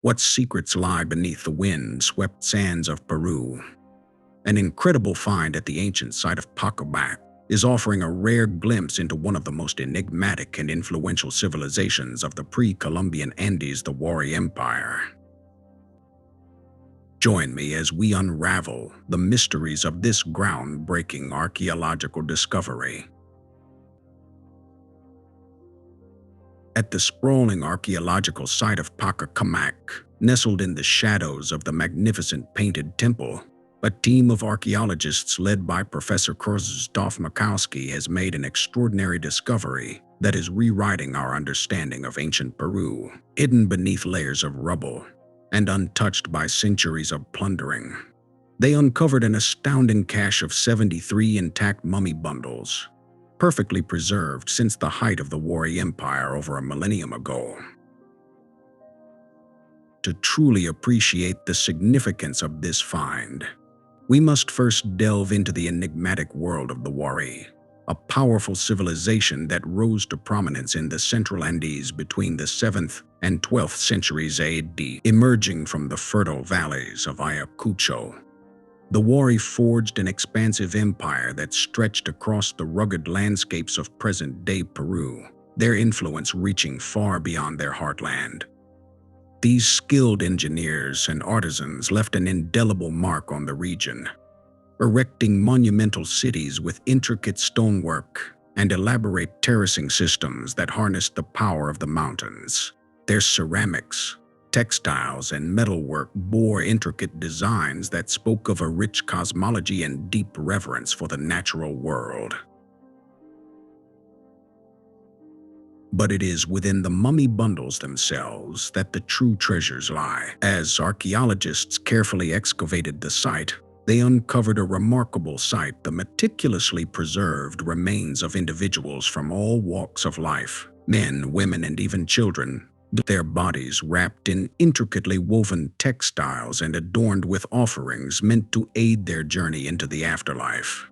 What secrets lie beneath the wind-swept sands of Peru? An incredible find at the ancient site of Pachacamac is offering a rare glimpse into one of the most enigmatic and influential civilizations of the pre-Columbian Andes, the Wari Empire. Join me as we unravel the mysteries of this groundbreaking archaeological discovery. At the sprawling archaeological site of Pachacamac, nestled in the shadows of the magnificent painted temple, a team of archaeologists led by Professor Krzysztof Makowski has made an extraordinary discovery that is rewriting our understanding of ancient Peru. Hidden beneath layers of rubble and untouched by centuries of plundering, they uncovered an astounding cache of 73 intact mummy bundles, perfectly preserved since the height of the Wari Empire over a millennium ago. To truly appreciate the significance of this find, we must first delve into the enigmatic world of the Wari, a powerful civilization that rose to prominence in the Central Andes between the 7th and 12th centuries AD. Emerging from the fertile valleys of Ayacucho, the Wari forged an expansive empire that stretched across the rugged landscapes of present-day Peru, their influence reaching far beyond their heartland. These skilled engineers and artisans left an indelible mark on the region, erecting monumental cities with intricate stonework and elaborate terracing systems that harnessed the power of the mountains. Their ceramics, textiles, and metalwork bore intricate designs that spoke of a rich cosmology and deep reverence for the natural world. But it is within the mummy bundles themselves that the true treasures lie. As archaeologists carefully excavated the site, they uncovered a remarkable sight: the meticulously preserved remains of individuals from all walks of life, men, women, and even children, their bodies wrapped in intricately woven textiles and adorned with offerings meant to aid their journey into the afterlife.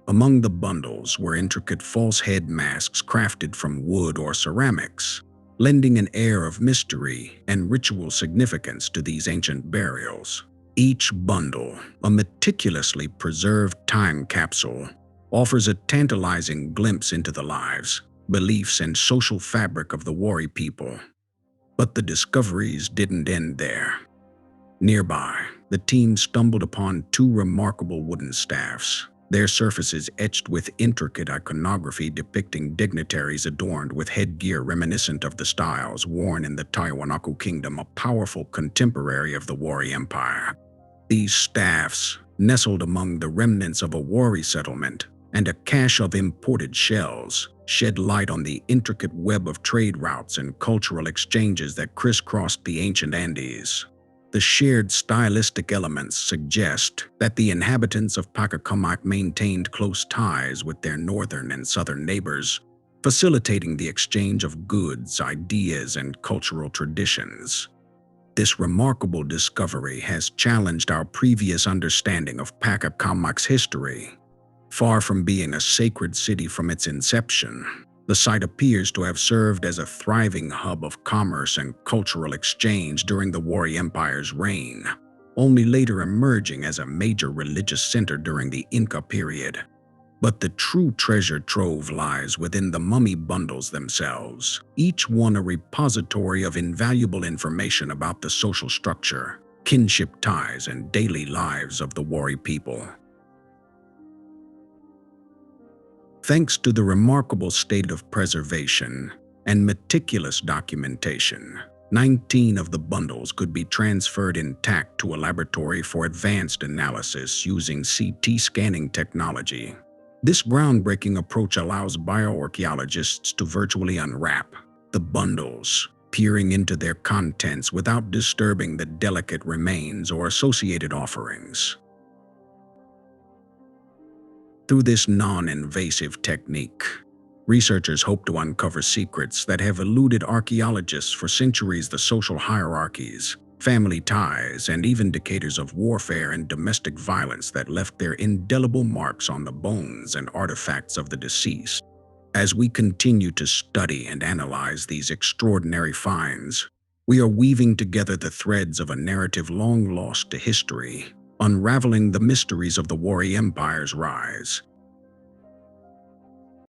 Among the bundles were intricate false head masks crafted from wood or ceramics, lending an air of mystery and ritual significance to these ancient burials. Each bundle, a meticulously preserved time capsule, offers a tantalizing glimpse into the lives, beliefs, and social fabric of the Wari people. But the discoveries didn't end there. Nearby, the team stumbled upon two remarkable wooden staffs, their surfaces etched with intricate iconography depicting dignitaries adorned with headgear reminiscent of the styles worn in the Tiwanaku Kingdom, a powerful contemporary of the Wari Empire. These staffs, nestled among the remnants of a Wari settlement and a cache of imported shells, shed light on the intricate web of trade routes and cultural exchanges that crisscrossed the ancient Andes. The shared stylistic elements suggest that the inhabitants of Pachacamac maintained close ties with their northern and southern neighbors, facilitating the exchange of goods, ideas, and cultural traditions. This remarkable discovery has challenged our previous understanding of Pachacamac's history. Far from being a sacred city from its inception, the site appears to have served as a thriving hub of commerce and cultural exchange during the Wari Empire's reign, only later emerging as a major religious center during the Inca period. But the true treasure trove lies within the mummy bundles themselves, each one a repository of invaluable information about the social structure, kinship ties, and daily lives of the Wari people. Thanks to the remarkable state of preservation and meticulous documentation, 19 of the bundles could be transferred intact to a laboratory for advanced analysis using CT scanning technology. This groundbreaking approach allows bioarchaeologists to virtually unwrap the bundles, peering into their contents without disturbing the delicate remains or associated offerings. Through this non-invasive technique, researchers hope to uncover secrets that have eluded archaeologists for centuries: the social hierarchies, family ties, and even indicators of warfare and domestic violence that left their indelible marks on the bones and artifacts of the deceased. As we continue to study and analyze these extraordinary finds, we are weaving together the threads of a narrative long lost to history, unraveling the mysteries of the Wari Empire's rise